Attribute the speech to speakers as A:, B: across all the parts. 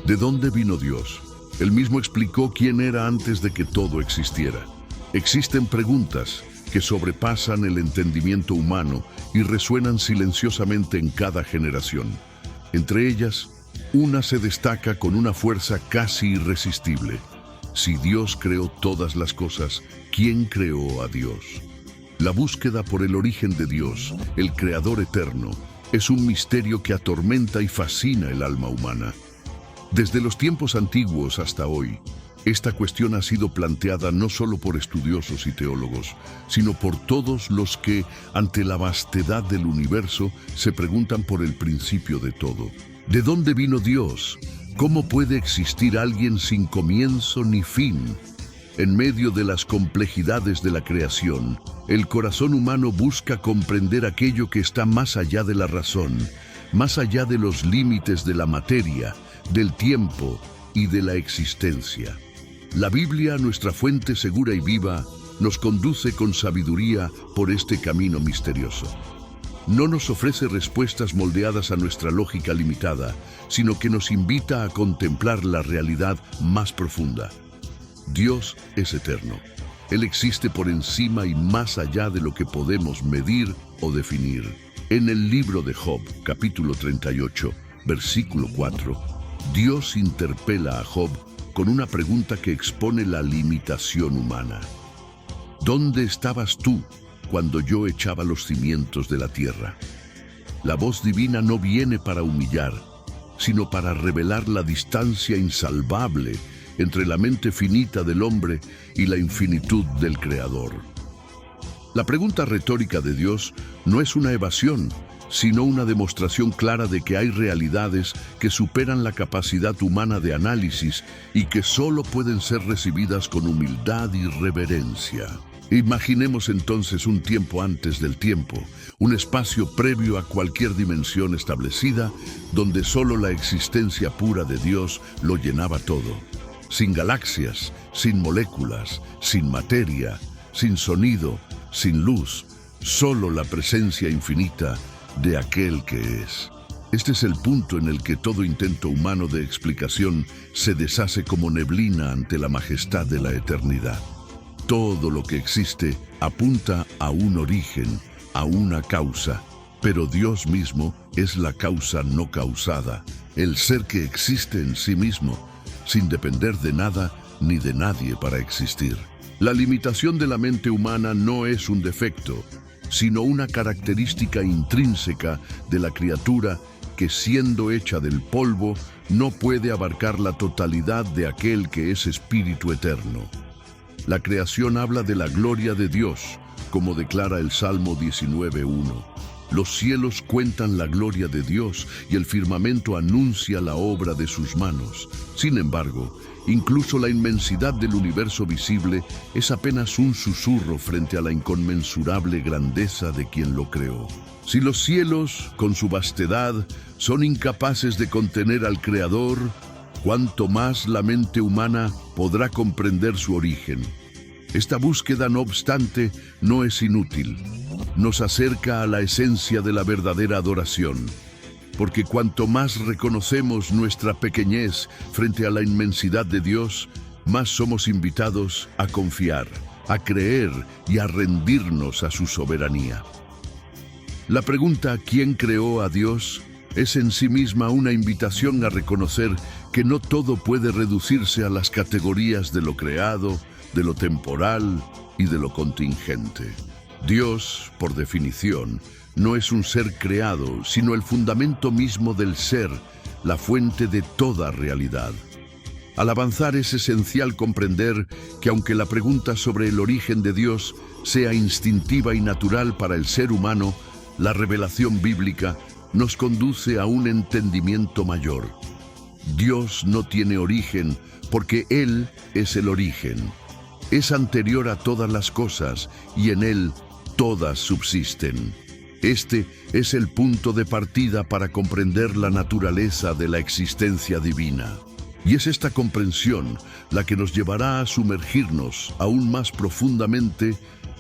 A: ¿De dónde vino Dios? Él mismo explicó quién era antes de que todo existiera. Existen preguntas que sobrepasan el entendimiento humano y resuenan silenciosamente en cada generación. Entre ellas, una se destaca con una fuerza casi irresistible. Si Dios creó todas las cosas, ¿quién creó a Dios? La búsqueda por el origen de Dios, el Creador eterno, es un misterio que atormenta y fascina el alma humana. Desde los tiempos antiguos hasta hoy, esta cuestión ha sido planteada no solo por estudiosos y teólogos, sino por todos los que, ante la vastedad del universo, se preguntan por el principio de todo. ¿De dónde vino Dios? ¿Cómo puede existir alguien sin comienzo ni fin? En medio de las complejidades de la creación, el corazón humano busca comprender aquello que está más allá de la razón, más allá de los límites de la materia, del tiempo y de la existencia. La Biblia, nuestra fuente segura y viva, nos conduce con sabiduría por este camino misterioso. No nos ofrece respuestas moldeadas a nuestra lógica limitada, sino que nos invita a contemplar la realidad más profunda. Dios es eterno. Él existe por encima y más allá de lo que podemos medir o definir. En el libro de Job, capítulo 38, versículo 4, Dios interpela a Job con una pregunta que expone la limitación humana. ¿Dónde estabas tú cuando yo echaba los cimientos de la tierra? La voz divina no viene para humillar, sino para revelar la distancia insalvable entre la mente finita del hombre y la infinitud del Creador. La pregunta retórica de Dios no es una evasión, sino una demostración clara de que hay realidades que superan la capacidad humana de análisis y que solo pueden ser recibidas con humildad y reverencia. Imaginemos entonces un tiempo antes del tiempo, un espacio previo a cualquier dimensión establecida, donde solo la existencia pura de Dios lo llenaba todo. Sin galaxias, sin moléculas, sin materia, sin sonido, sin luz, solo la presencia infinita de aquel que es. Este es el punto en el que todo intento humano de explicación se deshace como neblina ante la majestad de la eternidad. Todo lo que existe apunta a un origen, a una causa, pero Dios mismo es la causa no causada, el ser que existe en sí mismo, sin depender de nada ni de nadie para existir. La limitación de la mente humana no es un defecto, sino una característica intrínseca de la criatura que, siendo hecha del polvo, no puede abarcar la totalidad de aquel que es espíritu eterno. La creación habla de la gloria de Dios, como declara el Salmo 19:1. Los cielos cuentan la gloria de Dios y el firmamento anuncia la obra de sus manos. Sin embargo, incluso la inmensidad del universo visible es apenas un susurro frente a la inconmensurable grandeza de quien lo creó. Si los cielos, con su vastedad, son incapaces de contener al Creador, cuánto más la mente humana podrá comprender su origen. Esta búsqueda, no obstante, no es inútil. Nos acerca a la esencia de la verdadera adoración, porque cuanto más reconocemos nuestra pequeñez frente a la inmensidad de Dios, más somos invitados a confiar, a creer y a rendirnos a su soberanía. La pregunta ¿quién creó a Dios? Es en sí misma una invitación a reconocer que no todo puede reducirse a las categorías de lo creado, de lo temporal y de lo contingente. Dios, por definición, no es un ser creado, sino el fundamento mismo del ser, la fuente de toda realidad. Al avanzar es esencial comprender que aunque la pregunta sobre el origen de Dios sea instintiva y natural para el ser humano, la revelación bíblica nos conduce a un entendimiento mayor. Dios no tiene origen porque Él es el origen. Es anterior a todas las cosas y en Él todas subsisten. Este es el punto de partida para comprender la naturaleza de la existencia divina. Y es esta comprensión la que nos llevará a sumergirnos aún más profundamente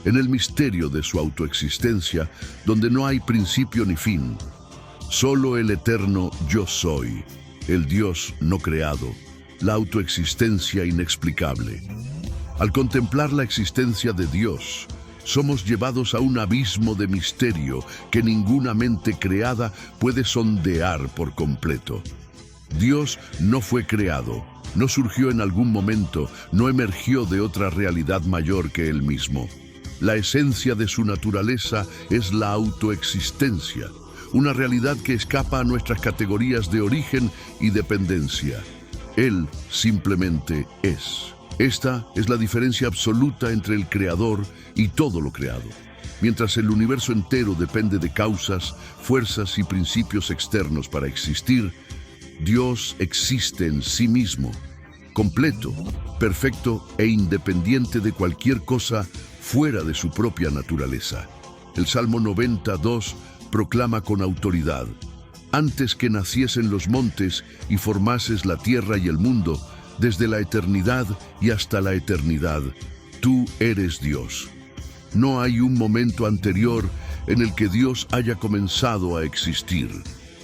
A: en el misterio de su autoexistencia, donde no hay principio ni fin. Solo el eterno Yo Soy, el Dios no creado, la autoexistencia inexplicable. Al contemplar la existencia de Dios, somos llevados a un abismo de misterio que ninguna mente creada puede sondear por completo. Dios no fue creado, no surgió en algún momento, no emergió de otra realidad mayor que Él mismo. La esencia de su naturaleza es la autoexistencia, una realidad que escapa a nuestras categorías de origen y dependencia. Él simplemente es. Esta es la diferencia absoluta entre el Creador y todo lo creado. Mientras el universo entero depende de causas, fuerzas y principios externos para existir, Dios existe en sí mismo, completo, perfecto e independiente de cualquier cosa fuera de su propia naturaleza. El Salmo 92 proclama con autoridad: antes que naciesen los montes y formases la tierra y el mundo, desde la eternidad y hasta la eternidad, tú eres Dios. No hay un momento anterior en el que Dios haya comenzado a existir.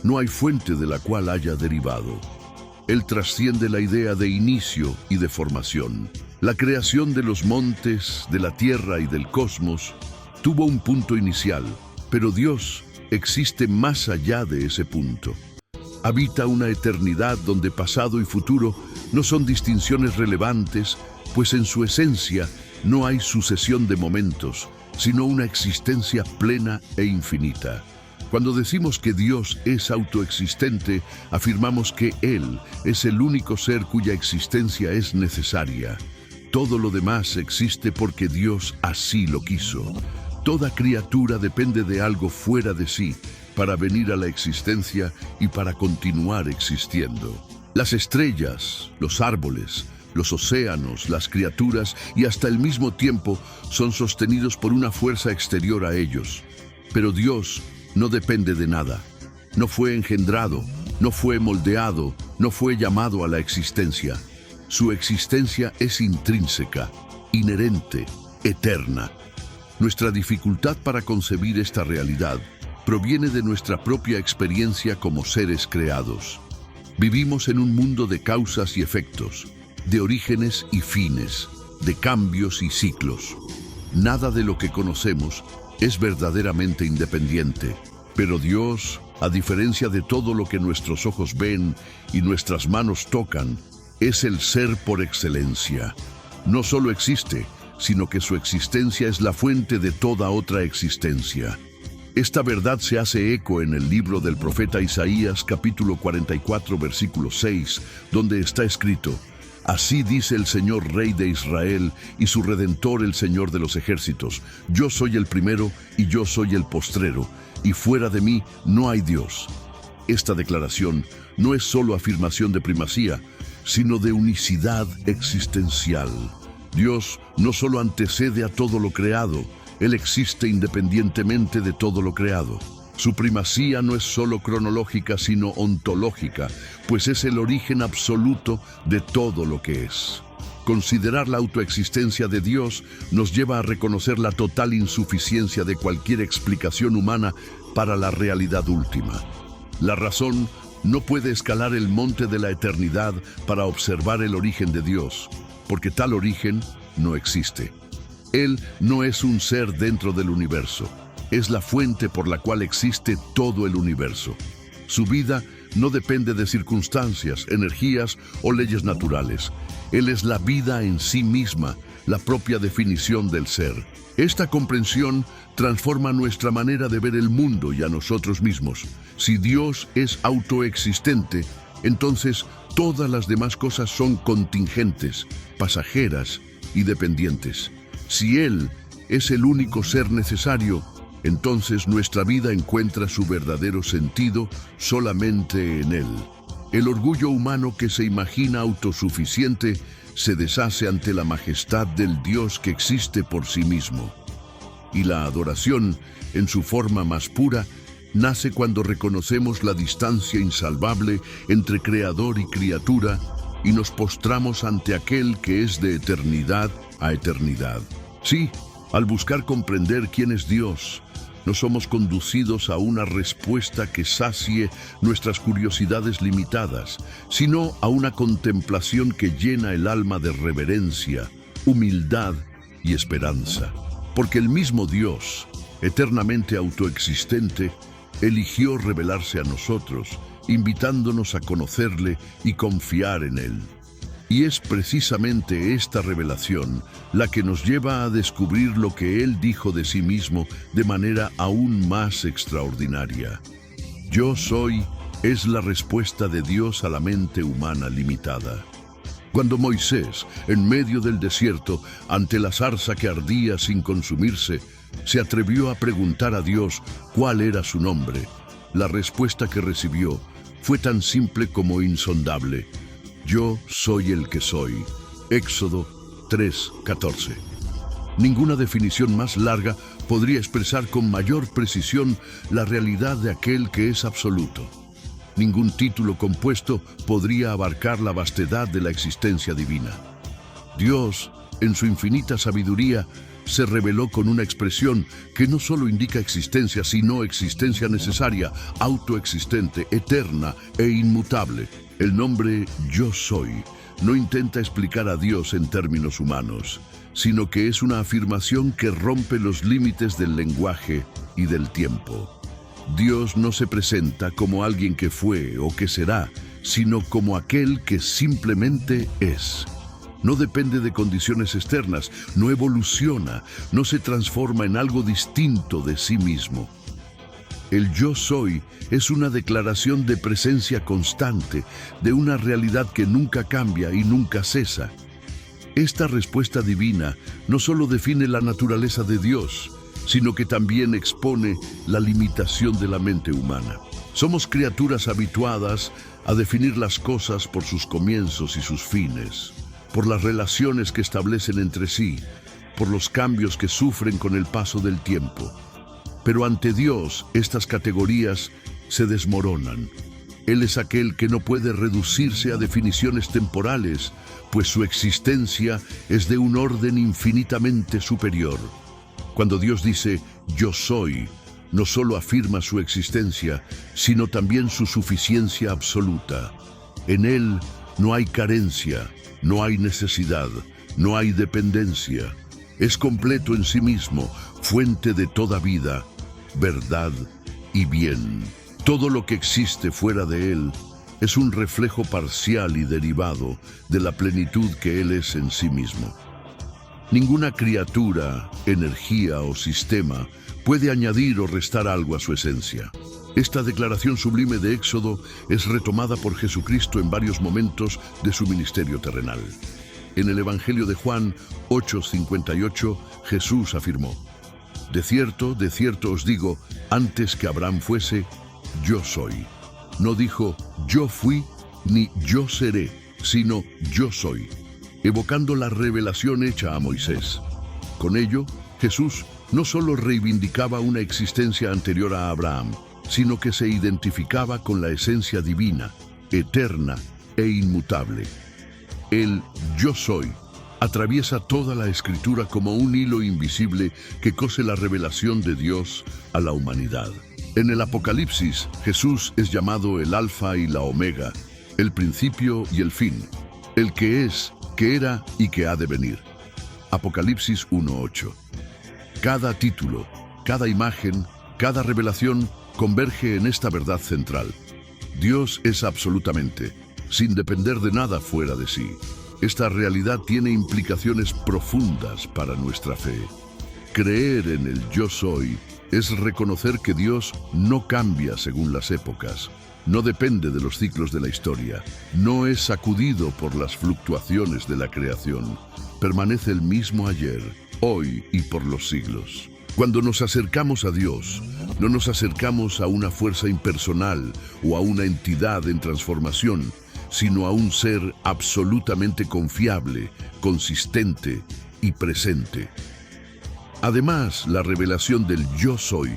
A: No hay fuente de la cual haya derivado. Él trasciende la idea de inicio y de formación. La creación de los montes, de la tierra y del cosmos tuvo un punto inicial, pero Dios existe más allá de ese punto. Habita una eternidad donde pasado y futuro no son distinciones relevantes, pues en su esencia no hay sucesión de momentos, sino una existencia plena e infinita. Cuando decimos que Dios es autoexistente, afirmamos que Él es el único ser cuya existencia es necesaria. Todo lo demás existe porque Dios así lo quiso. Toda criatura depende de algo fuera de sí para venir a la existencia y para continuar existiendo. Las estrellas, los árboles, los océanos, las criaturas y hasta el mismo tiempo son sostenidos por una fuerza exterior a ellos. Pero Dios no depende de nada. No fue engendrado, no fue moldeado, no fue llamado a la existencia. Su existencia es intrínseca, inherente, eterna. Nuestra dificultad para concebir esta realidad proviene de nuestra propia experiencia como seres creados. Vivimos en un mundo de causas y efectos, de orígenes y fines, de cambios y ciclos. Nada de lo que conocemos es verdaderamente independiente, pero Dios, a diferencia de todo lo que nuestros ojos ven y nuestras manos tocan, es el ser por excelencia. No solo existe, sino que su existencia es la fuente de toda otra existencia. Esta verdad se hace eco en el libro del profeta Isaías, capítulo 44, versículo 6, donde está escrito: así dice el Señor Rey de Israel y su Redentor, el Señor de los ejércitos: yo soy el primero y yo soy el postrero, y fuera de mí no hay Dios. Esta declaración no es solo afirmación de primacía, sino de unicidad existencial. Dios no solo antecede a todo lo creado, Él existe independientemente de todo lo creado. Su primacía no es solo cronológica, sino ontológica, pues es el origen absoluto de todo lo que es. Considerar la autoexistencia de Dios nos lleva a reconocer la total insuficiencia de cualquier explicación humana para la realidad última. La razón no puede escalar el monte de la eternidad para observar el origen de Dios, porque tal origen no existe. Él no es un ser dentro del universo, es la fuente por la cual existe todo el universo. Su vida no depende de circunstancias, energías o leyes naturales. Él es la vida en sí misma, la propia definición del ser. Esta comprensión transforma nuestra manera de ver el mundo y a nosotros mismos. Si Dios es autoexistente, entonces todas las demás cosas son contingentes, pasajeras y dependientes. Si Él es el único ser necesario, entonces nuestra vida encuentra su verdadero sentido solamente en Él. El orgullo humano que se imagina autosuficiente se deshace ante la majestad del Dios que existe por sí mismo. Y la adoración, en su forma más pura, nace cuando reconocemos la distancia insalvable entre creador y criatura y nos postramos ante aquel que es de eternidad a eternidad. Sí, al buscar comprender quién es Dios, no somos conducidos a una respuesta que sacie nuestras curiosidades limitadas, sino a una contemplación que llena el alma de reverencia, humildad y esperanza. Porque el mismo Dios, eternamente autoexistente, eligió revelarse a nosotros, invitándonos a conocerle y confiar en él. Y es precisamente esta revelación la que nos lleva a descubrir lo que él dijo de sí mismo de manera aún más extraordinaria. Yo soy es la respuesta de Dios a la mente humana limitada. Cuando Moisés, en medio del desierto, ante la zarza que ardía sin consumirse, se atrevió a preguntar a Dios cuál era su nombre, la respuesta que recibió fue tan simple como insondable. Yo soy el que soy. Éxodo 3:14. Ninguna definición más larga podría expresar con mayor precisión la realidad de aquel que es absoluto. Ningún título compuesto podría abarcar la vastedad de la existencia divina. Dios, en su infinita sabiduría, se reveló con una expresión que no solo indica existencia, sino existencia necesaria, autoexistente, eterna e inmutable. El nombre Yo Soy no intenta explicar a Dios en términos humanos, sino que es una afirmación que rompe los límites del lenguaje y del tiempo. Dios no se presenta como alguien que fue o que será, sino como aquel que simplemente es. No depende de condiciones externas, no evoluciona, no se transforma en algo distinto de sí mismo. El Yo Soy es una declaración de presencia constante, de una realidad que nunca cambia y nunca cesa. Esta respuesta divina no solo define la naturaleza de Dios, sino que también expone la limitación de la mente humana. Somos criaturas habituadas a definir las cosas por sus comienzos y sus fines, por las relaciones que establecen entre sí, por los cambios que sufren con el paso del tiempo. Pero ante Dios, estas categorías se desmoronan. Él es aquel que no puede reducirse a definiciones temporales, pues su existencia es de un orden infinitamente superior. Cuando Dios dice, yo soy, no solo afirma su existencia, sino también su suficiencia absoluta. En Él no hay carencia, no hay necesidad, no hay dependencia. Es completo en sí mismo, fuente de toda vida, verdad y bien. Todo lo que existe fuera de Él es un reflejo parcial y derivado de la plenitud que Él es en sí mismo. Ninguna criatura, energía o sistema puede añadir o restar algo a su esencia. Esta declaración sublime de Éxodo es retomada por Jesucristo en varios momentos de su ministerio terrenal. En el Evangelio de Juan 8:58, Jesús afirmó, de cierto os digo, antes que Abraham fuese, yo soy. No dijo, yo fui, ni yo seré, sino yo soy, evocando la revelación hecha a Moisés. Con ello, Jesús no solo reivindicaba una existencia anterior a Abraham, sino que se identificaba con la esencia divina, eterna e inmutable. El yo soy atraviesa toda la Escritura como un hilo invisible que cose la revelación de Dios a la humanidad. En el Apocalipsis, Jesús es llamado el Alfa y la Omega, el principio y el fin, el que es, que era y que ha de venir. Apocalipsis 1:8. Cada título, cada imagen, cada revelación converge en esta verdad central. Dios es absolutamente, sin depender de nada fuera de sí. Esta realidad tiene implicaciones profundas para nuestra fe. Creer en el Yo Soy es reconocer que Dios no cambia según las épocas, no depende de los ciclos de la historia, no es sacudido por las fluctuaciones de la creación, permanece el mismo ayer, hoy y por los siglos. Cuando nos acercamos a Dios, no nos acercamos a una fuerza impersonal o a una entidad en transformación, sino a un ser absolutamente confiable, consistente y presente. Además, la revelación del Yo Soy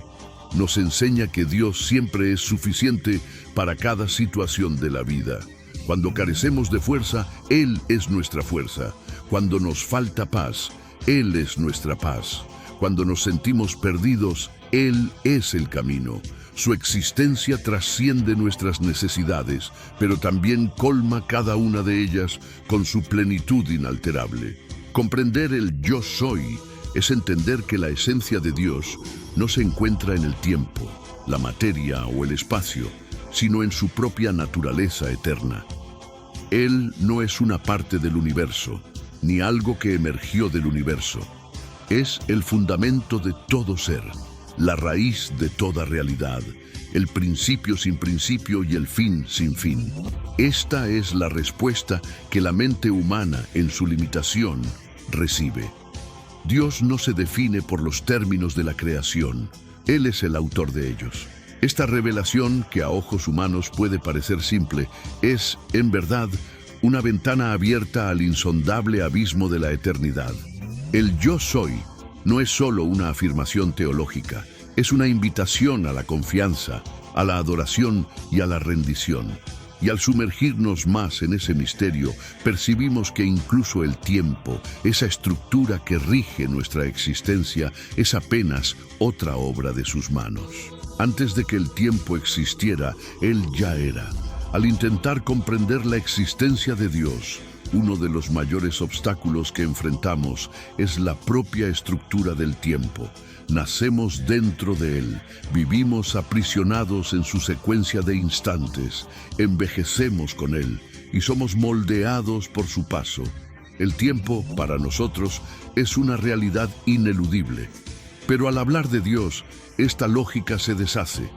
A: nos enseña que Dios siempre es suficiente para cada situación de la vida. Cuando carecemos de fuerza, Él es nuestra fuerza. Cuando nos falta paz, Él es nuestra paz. Cuando nos sentimos perdidos, Él es el camino. Su existencia trasciende nuestras necesidades, pero también colma cada una de ellas con su plenitud inalterable. Comprender el yo soy es entender que la esencia de Dios no se encuentra en el tiempo, la materia o el espacio, sino en su propia naturaleza eterna. Él no es una parte del universo, ni algo que emergió del universo. Es el fundamento de todo ser, la raíz de toda realidad, el principio sin principio y el fin sin fin. Esta es la respuesta que la mente humana, en su limitación, recibe. Dios no se define por los términos de la creación. Él es el autor de ellos. Esta revelación, que a ojos humanos puede parecer simple, es, en verdad, una ventana abierta al insondable abismo de la eternidad. El yo soy no es solo una afirmación teológica, es una invitación a la confianza, a la adoración y a la rendición. Y al sumergirnos más en ese misterio, percibimos que incluso el tiempo, esa estructura que rige nuestra existencia, es apenas otra obra de sus manos. Antes de que el tiempo existiera, Él ya era. Al intentar comprender la existencia de Dios, uno de los mayores obstáculos que enfrentamos es la propia estructura del tiempo. Nacemos dentro de Él, vivimos aprisionados en su secuencia de instantes, envejecemos con Él y somos moldeados por su paso. El tiempo, para nosotros, es una realidad ineludible. Pero al hablar de Dios, esta lógica se deshace.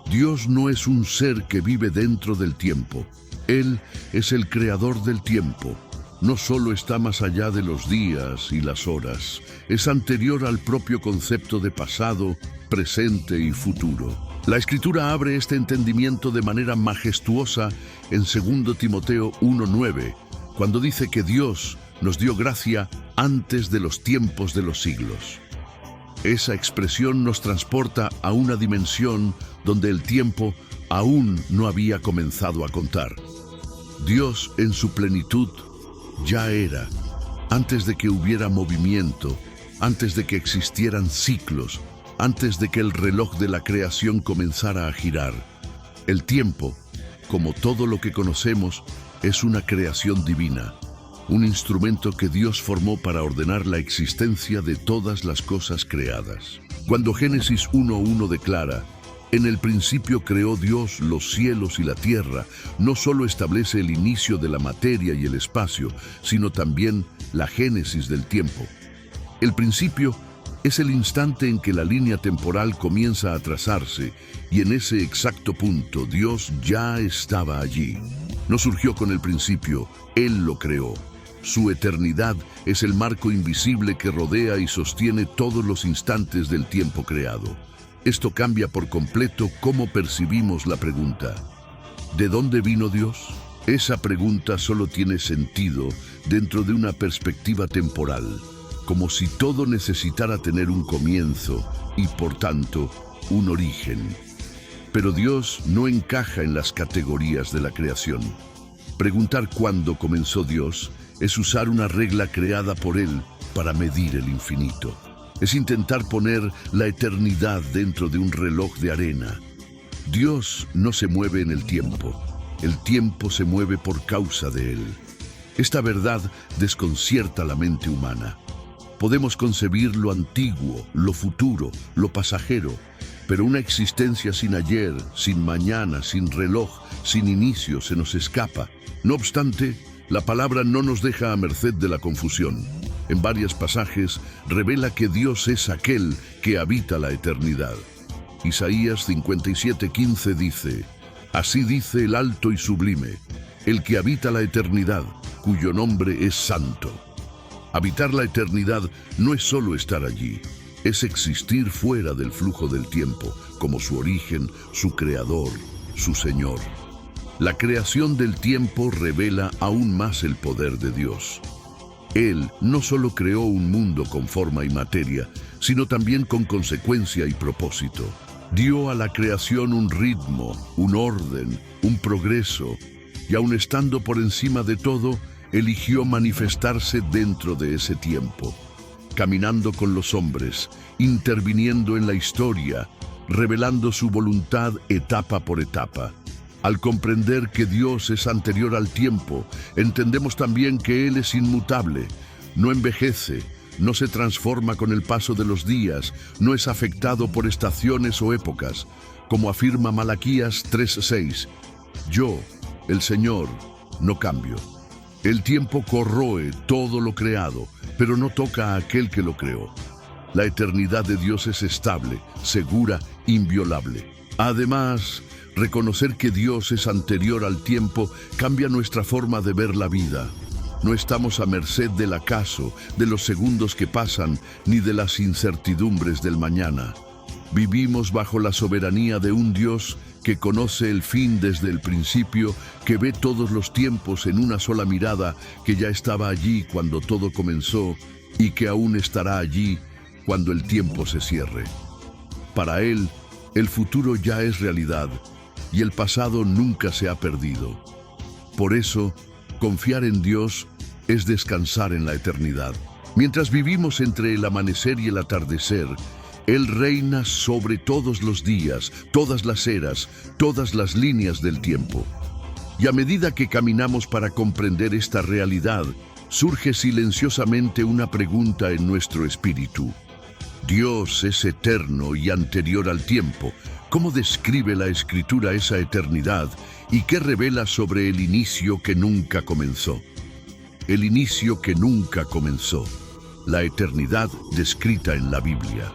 A: Dios no es un ser que vive dentro del tiempo. Él es el creador del tiempo. No solo está más allá de los días y las horas, es anterior al propio concepto de pasado, presente y futuro. La Escritura abre este entendimiento de manera majestuosa en 2 Timoteo 1:9, cuando dice que Dios nos dio gracia antes de los tiempos de los siglos. Esa expresión nos transporta a una dimensión donde el tiempo aún no había comenzado a contar. Dios en su plenitud ya era, antes de que hubiera movimiento, antes de que existieran ciclos, antes de que el reloj de la creación comenzara a girar. El tiempo, como todo lo que conocemos, es una creación divina, un instrumento que Dios formó para ordenar la existencia de todas las cosas creadas. Cuando Génesis 1:1 declara: en el principio creó Dios los cielos y la tierra, no solo establece el inicio de la materia y el espacio, sino también la génesis del tiempo. El principio es el instante en que la línea temporal comienza a trazarse, y en ese exacto punto Dios ya estaba allí. No surgió con el principio, Él lo creó. Su eternidad es el marco invisible que rodea y sostiene todos los instantes del tiempo creado. Esto cambia por completo cómo percibimos la pregunta: ¿de dónde vino Dios? Esa pregunta solo tiene sentido dentro de una perspectiva temporal, como si todo necesitara tener un comienzo y, por tanto, un origen. Pero Dios no encaja en las categorías de la creación. Preguntar cuándo comenzó Dios es usar una regla creada por Él para medir el infinito. Es intentar poner la eternidad dentro de un reloj de arena. Dios no se mueve en el tiempo se mueve por causa de Él. Esta verdad desconcierta la mente humana. Podemos concebir lo antiguo, lo futuro, lo pasajero, pero una existencia sin ayer, sin mañana, sin reloj, sin inicio se nos escapa. No obstante, la palabra no nos deja a merced de la confusión. En varios pasajes revela que Dios es aquel que habita la eternidad. Isaías 57:15 dice: así dice el alto y sublime, el que habita la eternidad, cuyo nombre es santo. Habitar la eternidad no es solo estar allí, es existir fuera del flujo del tiempo, como su origen, su creador, su Señor. La creación del tiempo revela aún más el poder de Dios. Él no solo creó un mundo con forma y materia, sino también con consecuencia y propósito. Dio a la creación un ritmo, un orden, un progreso, y aun estando por encima de todo, eligió manifestarse dentro de ese tiempo. caminando con los hombres, interviniendo en la historia, revelando su voluntad etapa por etapa. Al comprender que Dios es anterior al tiempo, entendemos también que Él es inmutable, no envejece, no se transforma con el paso de los días, no es afectado por estaciones o épocas, como afirma Malaquías 3:6. Yo, el Señor, no cambio. El tiempo corroe todo lo creado, pero no toca a aquel que lo creó. La eternidad de Dios es estable, segura, inviolable. Además, reconocer que Dios es anterior al tiempo cambia nuestra forma de ver la vida. No estamos a merced del acaso, de los segundos que pasan, ni de las incertidumbres del mañana. Vivimos bajo la soberanía de un Dios que conoce el fin desde el principio, que ve todos los tiempos en una sola mirada, que ya estaba allí cuando todo comenzó y que aún estará allí cuando el tiempo se cierre. Para Él, el futuro ya es realidad y el pasado nunca se ha perdido. Por eso, confiar en Dios es descansar en la eternidad. Mientras vivimos entre el amanecer y el atardecer, Él reina sobre todos los días, todas las eras, todas las líneas del tiempo. Y a medida que caminamos para comprender esta realidad, surge silenciosamente una pregunta en nuestro espíritu. Dios es eterno y anterior al tiempo. ¿Cómo describe la Escritura esa eternidad y qué revela sobre el inicio que nunca comenzó? El inicio que nunca comenzó. La eternidad descrita en la Biblia.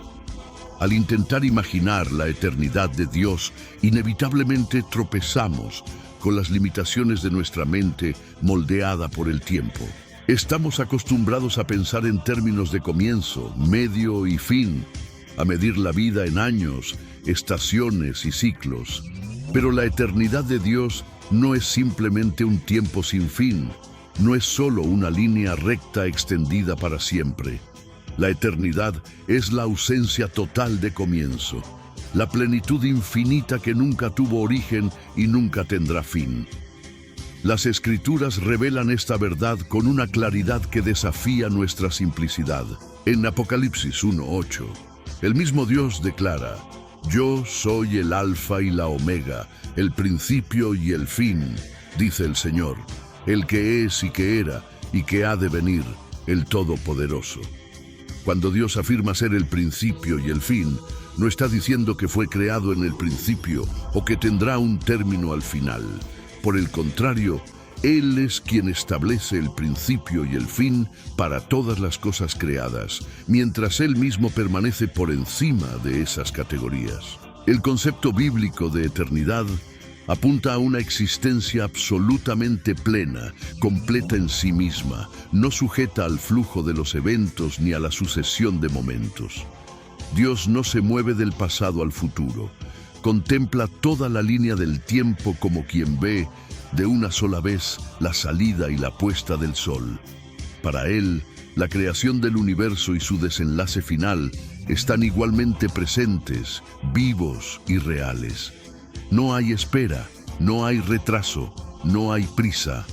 A: Al intentar imaginar la eternidad de Dios, inevitablemente tropezamos con las limitaciones de nuestra mente moldeada por el tiempo. Estamos acostumbrados a pensar en términos de comienzo, medio y fin, a medir la vida en años, estaciones y ciclos. Pero la eternidad de Dios no es simplemente un tiempo sin fin, no es solo una línea recta extendida para siempre. La eternidad es la ausencia total de comienzo, la plenitud infinita que nunca tuvo origen y nunca tendrá fin. Las Escrituras revelan esta verdad con una claridad que desafía nuestra simplicidad. En Apocalipsis 1:8, el mismo Dios declara: «Yo soy el Alfa y la Omega, el principio y el fin, dice el Señor, el que es y que era y que ha de venir, el Todopoderoso». Cuando Dios afirma ser el principio y el fin, no está diciendo que fue creado en el principio o que tendrá un término al final. Por el contrario, Él es quien establece el principio y el fin para todas las cosas creadas, mientras Él mismo permanece por encima de esas categorías. El concepto bíblico de eternidad apunta a una existencia absolutamente plena, completa en sí misma, no sujeta al flujo de los eventos ni a la sucesión de momentos. Dios no se mueve del pasado al futuro. Contempla toda la línea del tiempo como quien ve de una sola vez la salida y la puesta del sol. Para Él, la creación del universo y su desenlace final están igualmente presentes, vivos y reales. No hay espera, no hay retraso, no hay prisa.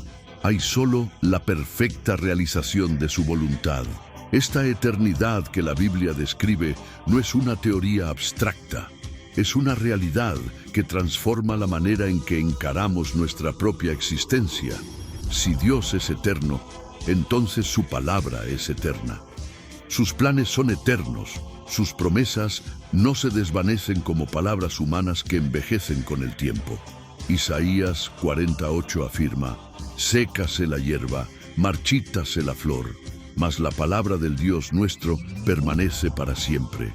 A: Hay solo la perfecta realización de su voluntad. Esta eternidad que la Biblia describe no es una teoría abstracta. Es una realidad que transforma la manera en que encaramos nuestra propia existencia. Si Dios es eterno, entonces su palabra es eterna. Sus planes son eternos, sus promesas no se desvanecen como palabras humanas que envejecen con el tiempo. Isaías 48 afirma: «Sécase la hierba, marchítase la flor, mas la palabra del Dios nuestro permanece para siempre».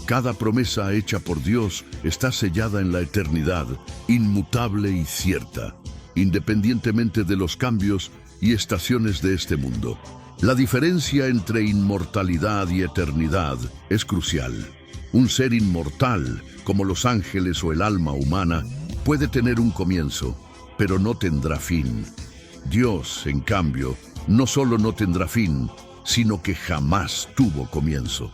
A: Cada promesa hecha por Dios está sellada en la eternidad, inmutable y cierta, independientemente de los cambios y estaciones de este mundo. La diferencia entre inmortalidad y eternidad es crucial. Un ser inmortal, como los ángeles o el alma humana, puede tener un comienzo, pero no tendrá fin. Dios, en cambio, no solo no tendrá fin, sino que jamás tuvo comienzo.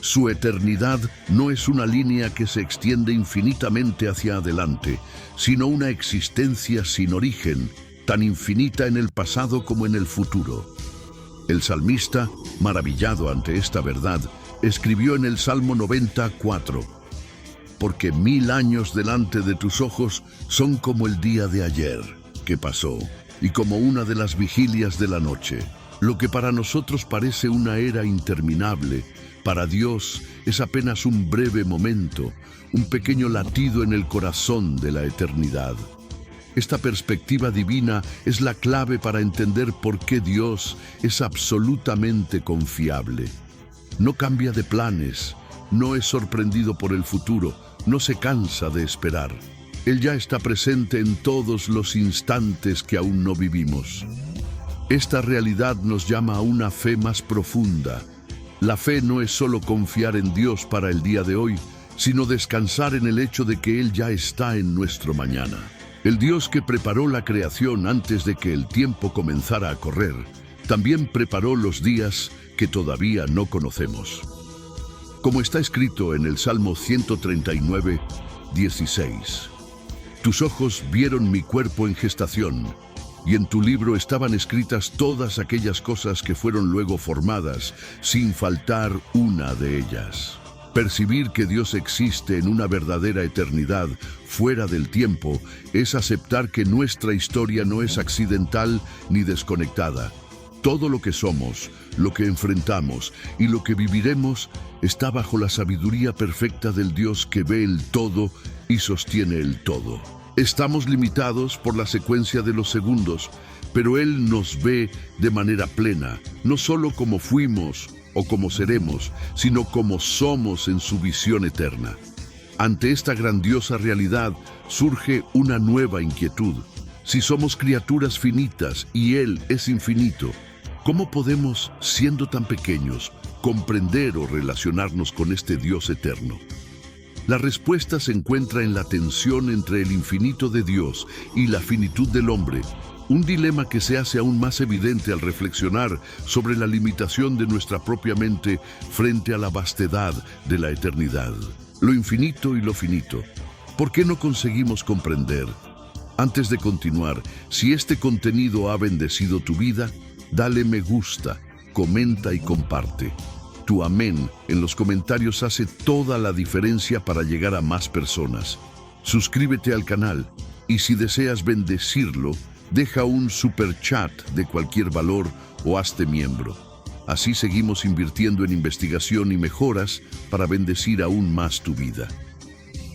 A: Su eternidad no es una línea que se extiende infinitamente hacia adelante, sino una existencia sin origen, tan infinita en el pasado como en el futuro. El salmista, maravillado ante esta verdad, escribió en el Salmo 94: porque 1000 años delante de tus ojos son como el día de ayer que pasó, y como una de las vigilias de la noche. Lo que para nosotros parece una era interminable, para Dios es apenas un breve momento, un pequeño latido en el corazón de la eternidad. Esta perspectiva divina es la clave para entender por qué Dios es absolutamente confiable. No cambia de planes, no es sorprendido por el futuro, no se cansa de esperar. Él ya está presente en todos los instantes que aún no vivimos. Esta realidad nos llama a una fe más profunda. La fe no es solo confiar en Dios para el día de hoy, sino descansar en el hecho de que Él ya está en nuestro mañana. El Dios que preparó la creación antes de que el tiempo comenzara a correr, también preparó los días que todavía no conocemos. Como está escrito en el Salmo 139, 16. Tus ojos vieron mi cuerpo en gestación, y en tu libro estaban escritas todas aquellas cosas que fueron luego formadas, sin faltar una de ellas. Percibir que Dios existe en una verdadera eternidad, fuera del tiempo, es aceptar que nuestra historia no es accidental ni desconectada. Todo lo que somos, lo que enfrentamos y lo que viviremos está bajo la sabiduría perfecta del Dios que ve el todo y sostiene el todo. Estamos limitados por la secuencia de los segundos, pero Él nos ve de manera plena, no solo como fuimos o como seremos, sino como somos en su visión eterna. Ante esta grandiosa realidad surge una nueva inquietud. Si somos criaturas finitas y Él es infinito, ¿cómo podemos, siendo tan pequeños, comprender o relacionarnos con este Dios eterno? La respuesta se encuentra en la tensión entre el infinito de Dios y la finitud del hombre, un dilema que se hace aún más evidente al reflexionar sobre la limitación de nuestra propia mente frente a la vastedad de la eternidad. Lo infinito y lo finito. ¿Por qué no conseguimos comprender? Antes de continuar, si este contenido ha bendecido tu vida, dale me gusta, comenta y comparte. Tu amén en los comentarios hace toda la diferencia para llegar a más personas. Suscríbete al canal y si deseas bendecirlo, deja un super chat de cualquier valor o hazte miembro. Así seguimos invirtiendo en investigación y mejoras para bendecir aún más tu vida.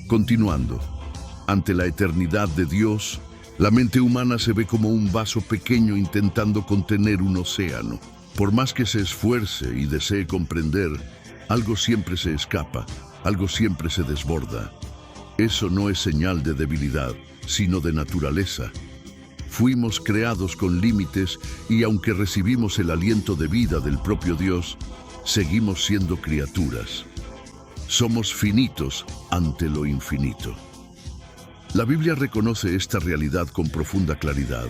A: Continuando, ante la eternidad de Dios, la mente humana se ve como un vaso pequeño intentando contener un océano. Por más que se esfuerce y desee comprender, algo siempre se escapa, algo siempre se desborda. Eso no es señal de debilidad, sino de naturaleza. Fuimos creados con límites y aunque recibimos el aliento de vida del propio Dios, seguimos siendo criaturas. Somos finitos ante lo infinito. La Biblia reconoce esta realidad con profunda claridad.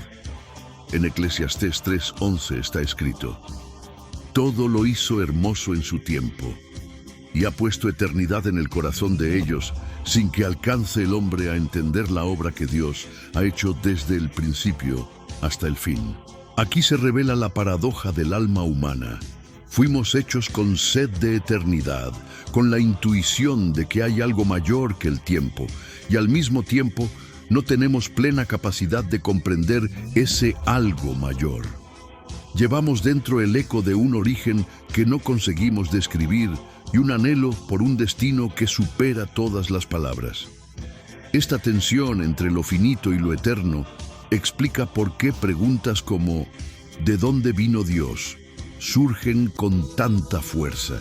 A: En Eclesiastés 3:11 está escrito: todo lo hizo hermoso en su tiempo, y ha puesto eternidad en el corazón de ellos, sin que alcance el hombre a entender la obra que Dios ha hecho desde el principio hasta el fin. Aquí se revela la paradoja del alma humana. Fuimos hechos con sed de eternidad, con la intuición de que hay algo mayor que el tiempo, y al mismo tiempo no tenemos plena capacidad de comprender ese algo mayor. Llevamos dentro el eco de un origen que no conseguimos describir y un anhelo por un destino que supera todas las palabras. Esta tensión entre lo finito y lo eterno explica por qué preguntas como ¿de dónde vino Dios? Surgen con tanta fuerza.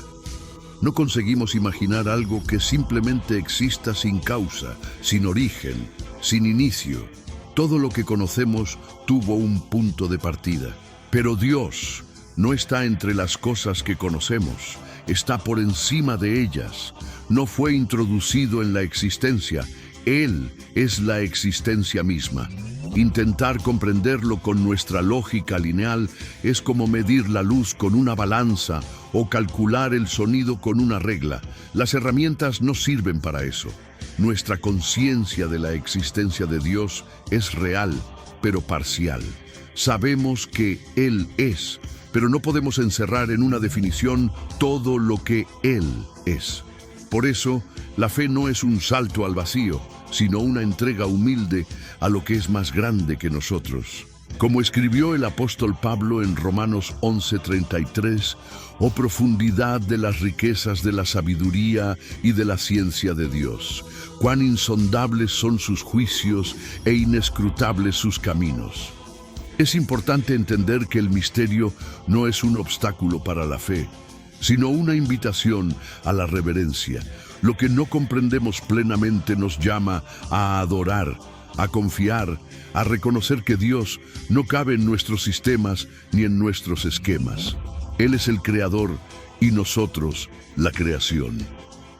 A: No conseguimos imaginar algo que simplemente exista sin causa, sin origen, sin inicio. Todo lo que conocemos tuvo un punto de partida. Pero Dios no está entre las cosas que conocemos, está por encima de ellas. No fue introducido en la existencia, Él es la existencia misma. Intentar comprenderlo con nuestra lógica lineal es como medir la luz con una balanza o calcular el sonido con una regla. Las herramientas no sirven para eso. Nuestra conciencia de la existencia de Dios es real, pero parcial. Sabemos que Él es, pero no podemos encerrar en una definición todo lo que Él es. Por eso, la fe no es un salto al vacío, sino una entrega humilde a lo que es más grande que nosotros. Como escribió el apóstol Pablo en Romanos 11:33, «Oh profundidad de las riquezas de la sabiduría y de la ciencia de Dios, cuán insondables son sus juicios e inescrutables sus caminos». Es importante entender que el misterio no es un obstáculo para la fe, sino una invitación a la reverencia. Lo que no comprendemos plenamente nos llama a adorar, a confiar, a reconocer que Dios no cabe en nuestros sistemas ni en nuestros esquemas. Él es el creador y nosotros la creación.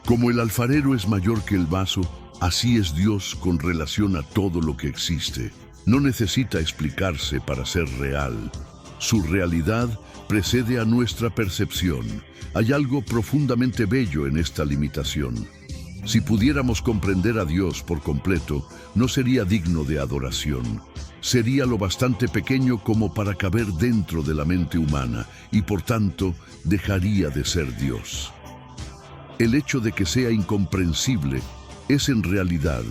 A: Como el alfarero es mayor que el vaso, así es Dios con relación a todo lo que existe. No necesita explicarse para ser real. Su realidad precede a nuestra percepción. Hay algo profundamente bello en esta limitación. Si pudiéramos comprender a Dios por completo, no sería digno de adoración. Sería lo bastante pequeño como para caber dentro de la mente humana y, por tanto, dejaría de ser Dios. El hecho de que sea incomprensible es en realidad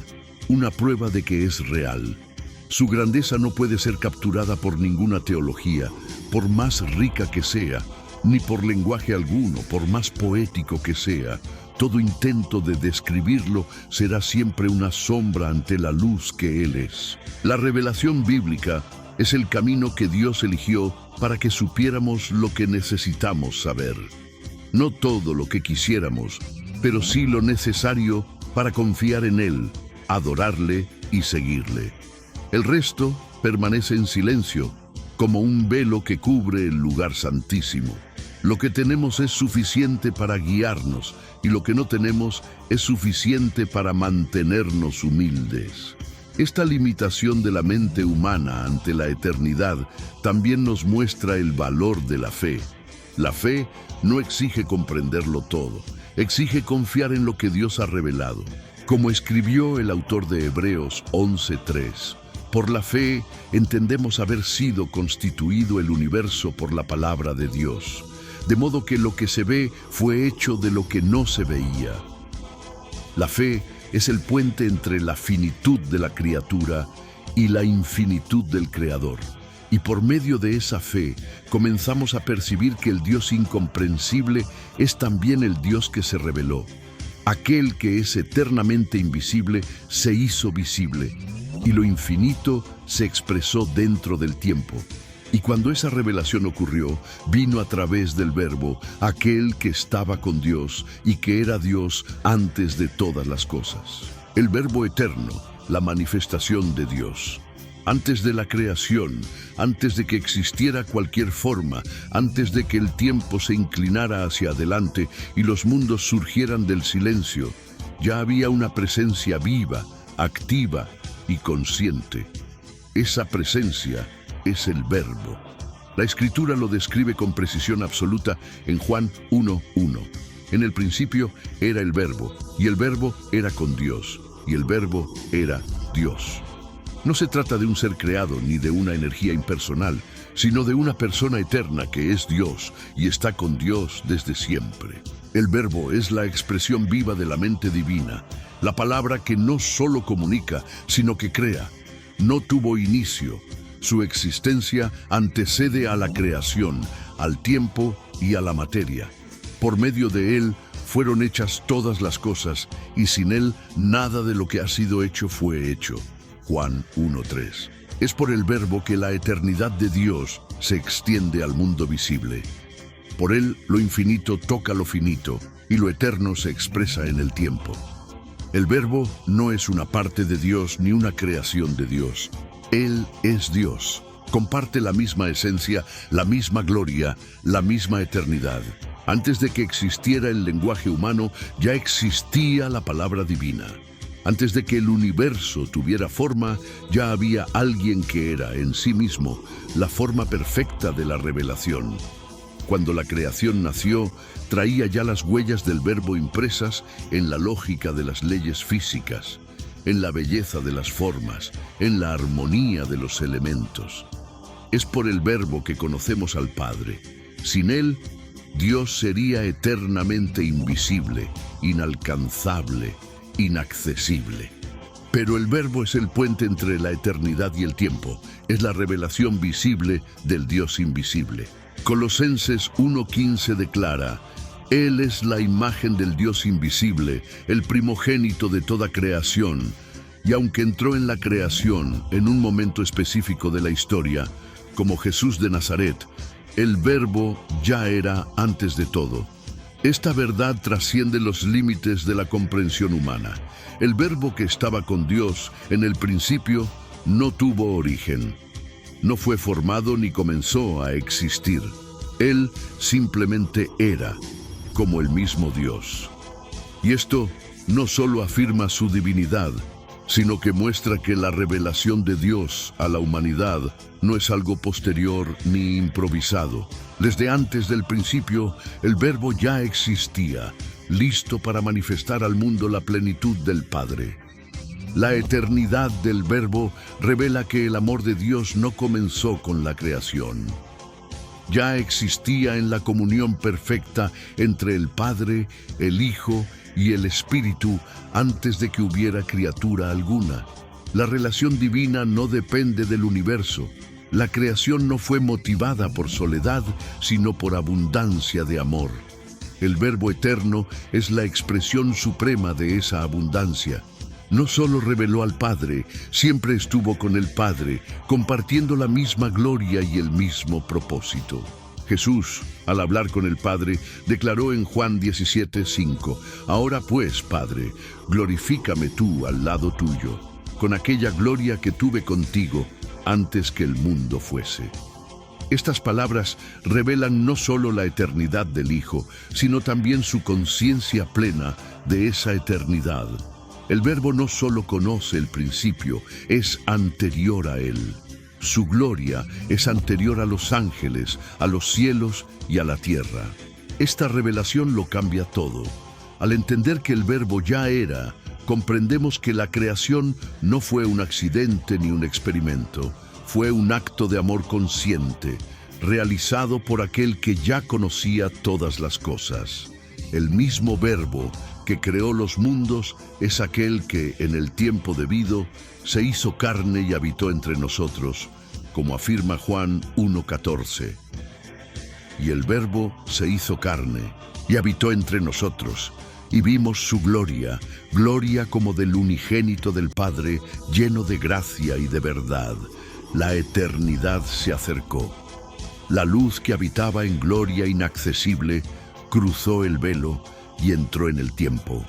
A: una prueba de que es real. Su grandeza no puede ser capturada por ninguna teología, por más rica que sea, ni por lenguaje alguno, por más poético que sea. Todo intento de describirlo será siempre una sombra ante la luz que Él es. La revelación bíblica es el camino que Dios eligió para que supiéramos lo que necesitamos saber. No todo lo que quisiéramos, pero sí lo necesario para confiar en Él, adorarle y seguirle. El resto permanece en silencio, como un velo que cubre el lugar santísimo. Lo que tenemos es suficiente para guiarnos y lo que no tenemos es suficiente para mantenernos humildes. Esta limitación de la mente humana ante la eternidad también nos muestra el valor de la fe. La fe no exige comprenderlo todo, exige confiar en lo que Dios ha revelado. Como escribió el autor de Hebreos 11:3, por la fe entendemos haber sido constituido el universo por la palabra de Dios, de modo que lo que se ve fue hecho de lo que no se veía. La fe es el puente entre la finitud de la criatura y la infinitud del Creador. Y por medio de esa fe comenzamos a percibir que el Dios incomprensible es también el Dios que se reveló. Aquel que es eternamente invisible se hizo visible, y lo infinito se expresó dentro del tiempo. Y cuando esa revelación ocurrió, vino a través del Verbo, aquel que estaba con Dios y que era Dios antes de todas las cosas. El Verbo eterno, la manifestación de Dios. Antes de la creación, antes de que existiera cualquier forma, antes de que el tiempo se inclinara hacia adelante y los mundos surgieran del silencio, ya había una presencia viva, activa y consciente. Esa presencia es el Verbo. La Escritura lo describe con precisión absoluta en Juan 1:1. En el principio era el Verbo, y el Verbo era con Dios, y el Verbo era Dios. No se trata de un ser creado ni de una energía impersonal, sino de una persona eterna que es Dios y está con Dios desde siempre. El Verbo es la expresión viva de la mente divina, la palabra que no solo comunica, sino que crea. No tuvo inicio. Su existencia antecede a la creación, al tiempo y a la materia. Por medio de Él fueron hechas todas las cosas, y sin Él nada de lo que ha sido hecho fue hecho. Juan 1:3. Es por el Verbo que la eternidad de Dios se extiende al mundo visible. Por Él lo infinito toca lo finito, y lo eterno se expresa en el tiempo. El Verbo no es una parte de Dios ni una creación de Dios. Él es Dios. Comparte la misma esencia, la misma gloria, la misma eternidad. Antes de que existiera el lenguaje humano, ya existía la palabra divina. Antes de que el universo tuviera forma, ya había alguien que era en sí mismo la forma perfecta de la revelación. Cuando la creación nació, traía ya las huellas del Verbo impresas en la lógica de las leyes físicas, en la belleza de las formas, en la armonía de los elementos. Es por el Verbo que conocemos al Padre. Sin Él, Dios sería eternamente invisible, inalcanzable, inaccesible. Pero el Verbo es el puente entre la eternidad y el tiempo. Es la revelación visible del Dios invisible. Colosenses 1:15 declara: Él es la imagen del Dios invisible, el primogénito de toda creación. Y aunque entró en la creación en un momento específico de la historia, como Jesús de Nazaret, el Verbo ya era antes de todo. Esta verdad trasciende los límites de la comprensión humana. El Verbo que estaba con Dios en el principio no tuvo origen. No fue formado ni comenzó a existir. Él simplemente era, como el mismo Dios. Y esto no solo afirma su divinidad, sino que muestra que la revelación de Dios a la humanidad no es algo posterior ni improvisado. Desde antes del principio, el Verbo ya existía, listo para manifestar al mundo la plenitud del Padre. La eternidad del Verbo revela que el amor de Dios no comenzó con la creación. Ya existía en la comunión perfecta entre el Padre, el Hijo y el Espíritu antes de que hubiera criatura alguna. La relación divina no depende del universo. La creación no fue motivada por soledad, sino por abundancia de amor. El Verbo eterno es la expresión suprema de esa abundancia. No solo reveló al Padre, siempre estuvo con el Padre, compartiendo la misma gloria y el mismo propósito. Jesús, al hablar con el Padre, declaró en Juan 17:5: Ahora pues, Padre, glorifícame tú al lado tuyo, con aquella gloria que tuve contigo antes que el mundo fuese. Estas palabras revelan no solo la eternidad del Hijo, sino también su conciencia plena de esa eternidad. El Verbo no solo conoce el principio, es anterior a él. Su gloria es anterior a los ángeles, a los cielos y a la tierra. Esta revelación lo cambia todo. Al entender que el Verbo ya era, comprendemos que la creación no fue un accidente ni un experimento. Fue un acto de amor consciente, realizado por aquel que ya conocía todas las cosas. El mismo Verbo que creó los mundos es aquel que, en el tiempo debido, se hizo carne y habitó entre nosotros, como afirma Juan 1:14. Y el Verbo se hizo carne y habitó entre nosotros, y vimos su gloria, gloria como del unigénito del Padre, lleno de gracia y de verdad. La eternidad se acercó. La luz que habitaba en gloria inaccesible cruzó el velo y entró en el tiempo.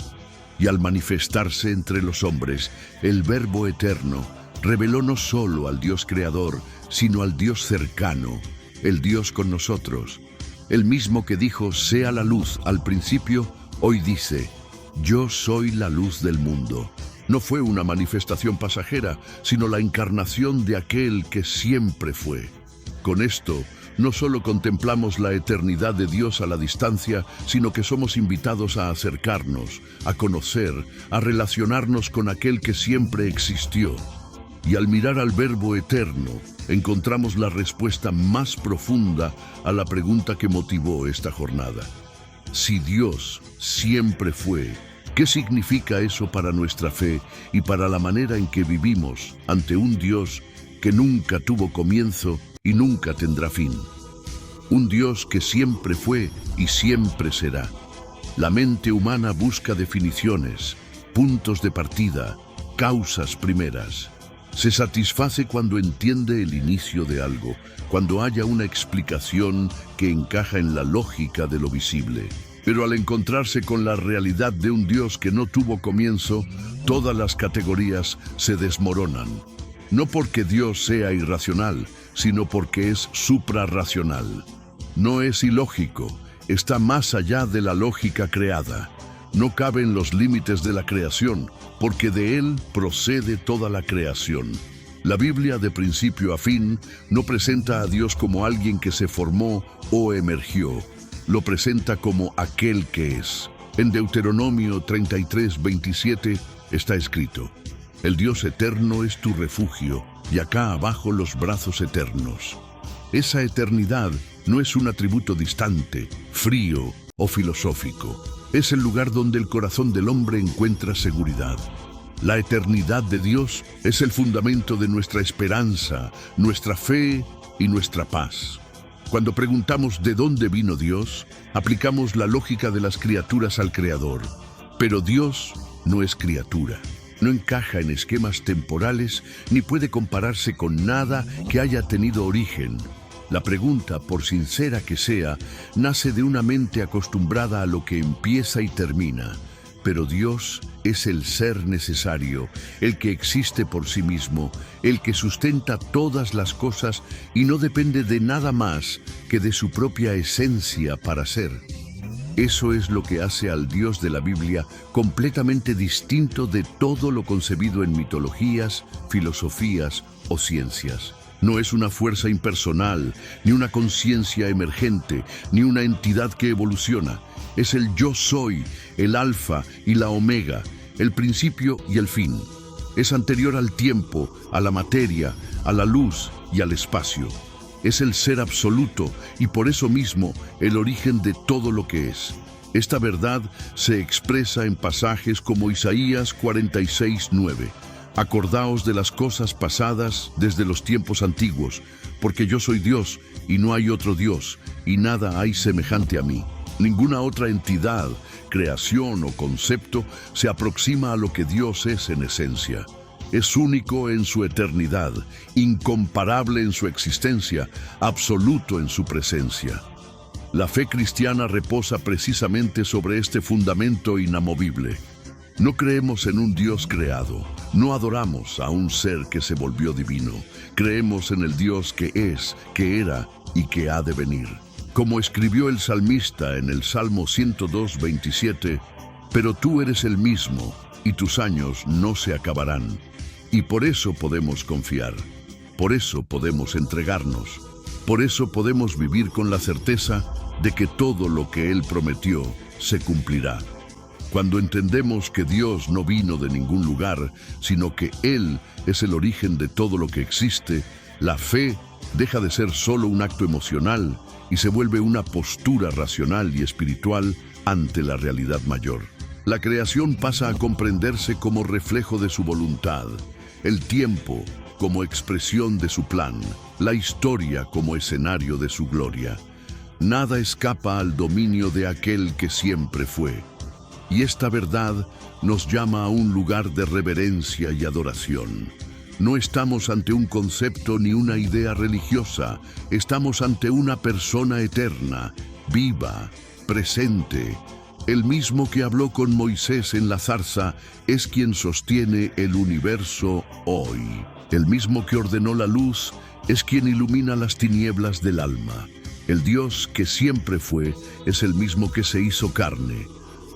A: Y al manifestarse entre los hombres, el Verbo eterno reveló no solo al Dios creador, sino al Dios cercano, el Dios con nosotros. El mismo que dijo, sea la luz al principio, hoy dice, yo soy la luz del mundo. No fue una manifestación pasajera, sino la encarnación de aquel que siempre fue. Con esto, no solo contemplamos la eternidad de Dios a la distancia, sino que somos invitados a acercarnos, a conocer, a relacionarnos con aquel que siempre existió. Y al mirar al Verbo eterno, encontramos la respuesta más profunda a la pregunta que motivó esta jornada. Si Dios siempre fue, ¿qué significa eso para nuestra fe y para la manera en que vivimos ante un Dios que nunca tuvo comienzo y nunca tendrá fin? Un Dios que siempre fue y siempre será. La mente humana busca definiciones, puntos de partida, causas primeras. Se satisface cuando entiende el inicio de algo, cuando haya una explicación que encaja en la lógica de lo visible. Pero al encontrarse con la realidad de un Dios que no tuvo comienzo, todas las categorías se desmoronan. No porque Dios sea irracional, sino porque es suprarracional. No es ilógico, está más allá de la lógica creada. No cabe en los límites de la creación, porque de él procede toda la creación. La Biblia, de principio a fin, no presenta a Dios como alguien que se formó o emergió. Lo presenta como aquel que es. En Deuteronomio 33:27 está escrito: el Dios eterno es tu refugio, y acá abajo los brazos eternos. Esa eternidad no es un atributo distante, frío o filosófico. Es el lugar donde el corazón del hombre encuentra seguridad. La eternidad de Dios es el fundamento de nuestra esperanza, nuestra fe y nuestra paz. Cuando preguntamos de dónde vino Dios, aplicamos la lógica de las criaturas al Creador. Pero Dios no es criatura. No encaja en esquemas temporales ni puede compararse con nada que haya tenido origen. La pregunta, por sincera que sea, nace de una mente acostumbrada a lo que empieza y termina. Pero Dios es el ser necesario, el que existe por sí mismo, el que sustenta todas las cosas y no depende de nada más que de su propia esencia para ser. Eso es lo que hace al Dios de la Biblia completamente distinto de todo lo concebido en mitologías, filosofías o ciencias. No es una fuerza impersonal, ni una conciencia emergente, ni una entidad que evoluciona. Es el yo soy, el alfa y la omega, el principio y el fin. Es anterior al tiempo, a la materia, a la luz y al espacio. Es el ser absoluto y por eso mismo el origen de todo lo que es. Esta verdad se expresa en pasajes como Isaías 46:9. Acordaos de las cosas pasadas desde los tiempos antiguos, porque yo soy Dios y no hay otro Dios, y nada hay semejante a mí. Ninguna otra entidad, creación o concepto se aproxima a lo que Dios es en esencia. Es único en su eternidad, incomparable en su existencia, absoluto en su presencia. La fe cristiana reposa precisamente sobre este fundamento inamovible. No creemos en un Dios creado, no adoramos a un ser que se volvió divino. Creemos en el Dios que es, que era y que ha de venir. Como escribió el salmista en el Salmo 102:27, pero tú eres el mismo y tus años no se acabarán. Y por eso podemos confiar, por eso podemos entregarnos, por eso podemos vivir con la certeza de que todo lo que Él prometió se cumplirá. Cuando entendemos que Dios no vino de ningún lugar, sino que Él es el origen de todo lo que existe, la fe deja de ser solo un acto emocional y se vuelve una postura racional y espiritual ante la realidad mayor. La creación pasa a comprenderse como reflejo de su voluntad, el tiempo como expresión de su plan, la historia como escenario de su gloria. Nada escapa al dominio de aquel que siempre fue. Y esta verdad nos llama a un lugar de reverencia y adoración. No estamos ante un concepto ni una idea religiosa, estamos ante una persona eterna, viva, presente. El mismo que habló con Moisés en la zarza es quien sostiene el universo hoy. El mismo que ordenó la luz es quien ilumina las tinieblas del alma. El Dios que siempre fue es el mismo que se hizo carne.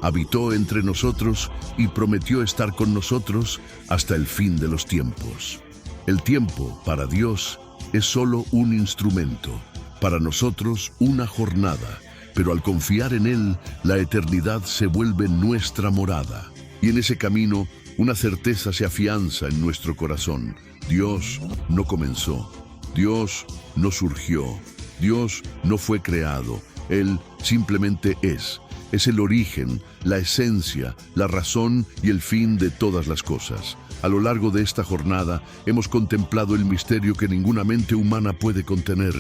A: Habitó entre nosotros y prometió estar con nosotros hasta el fin de los tiempos. El tiempo, para Dios, es solo un instrumento, para nosotros una jornada, pero al confiar en Él, la eternidad se vuelve nuestra morada. Y en ese camino, una certeza se afianza en nuestro corazón. Dios no comenzó, Dios no surgió, Dios no fue creado, Él simplemente es. Es el origen, la esencia, la razón y el fin de todas las cosas. A lo largo de esta jornada hemos contemplado el misterio que ninguna mente humana puede contener,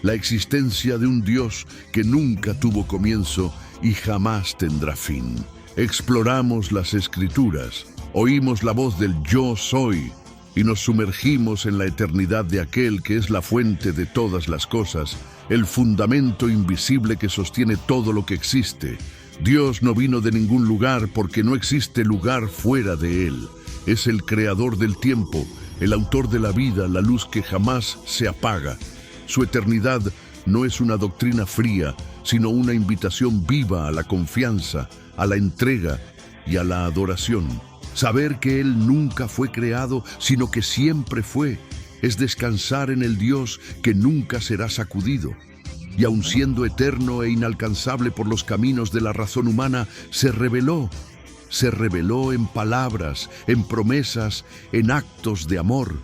A: la existencia de un Dios que nunca tuvo comienzo y jamás tendrá fin. Exploramos las Escrituras, oímos la voz del Yo Soy y nos sumergimos en la eternidad de aquel que es la fuente de todas las cosas, el fundamento invisible que sostiene todo lo que existe. Dios no vino de ningún lugar porque no existe lugar fuera de Él. Es el creador del tiempo, el autor de la vida, la luz que jamás se apaga. Su eternidad no es una doctrina fría, sino una invitación viva a la confianza, a la entrega y a la adoración. Saber que Él nunca fue creado, sino que siempre fue, es descansar en el Dios que nunca será sacudido. Y aun siendo eterno e inalcanzable por los caminos de la razón humana, se reveló en palabras, en promesas, en actos de amor.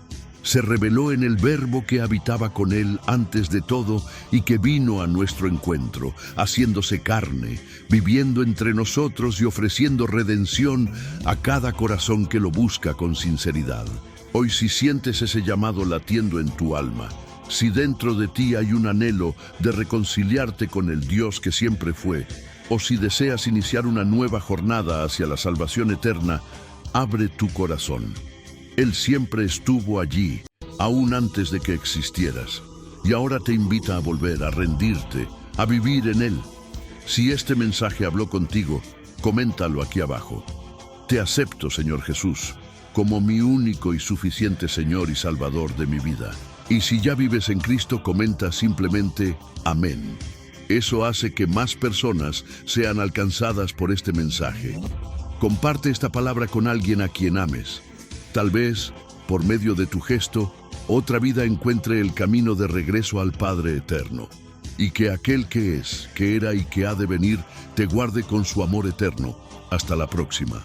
A: se reveló en el Verbo que habitaba con él antes de todo y que vino a nuestro encuentro, haciéndose carne, viviendo entre nosotros y ofreciendo redención a cada corazón que lo busca con sinceridad. Hoy, si sientes ese llamado latiendo en tu alma, si dentro de ti hay un anhelo de reconciliarte con el Dios que siempre fue, o si deseas iniciar una nueva jornada hacia la salvación eterna, abre tu corazón. Él siempre estuvo allí, aún antes de que existieras, y ahora te invita a volver, a rendirte, a vivir en Él. Si este mensaje habló contigo, coméntalo aquí abajo. Te acepto, Señor Jesús, como mi único y suficiente Señor y Salvador de mi vida. Y si ya vives en Cristo, comenta simplemente amén. Eso hace que más personas sean alcanzadas por este mensaje. Comparte esta palabra con alguien a quien ames. Tal vez, por medio de tu gesto, otra vida encuentre el camino de regreso al Padre Eterno. Y que aquel que es, que era y que ha de venir, te guarde con su amor eterno. Hasta la próxima.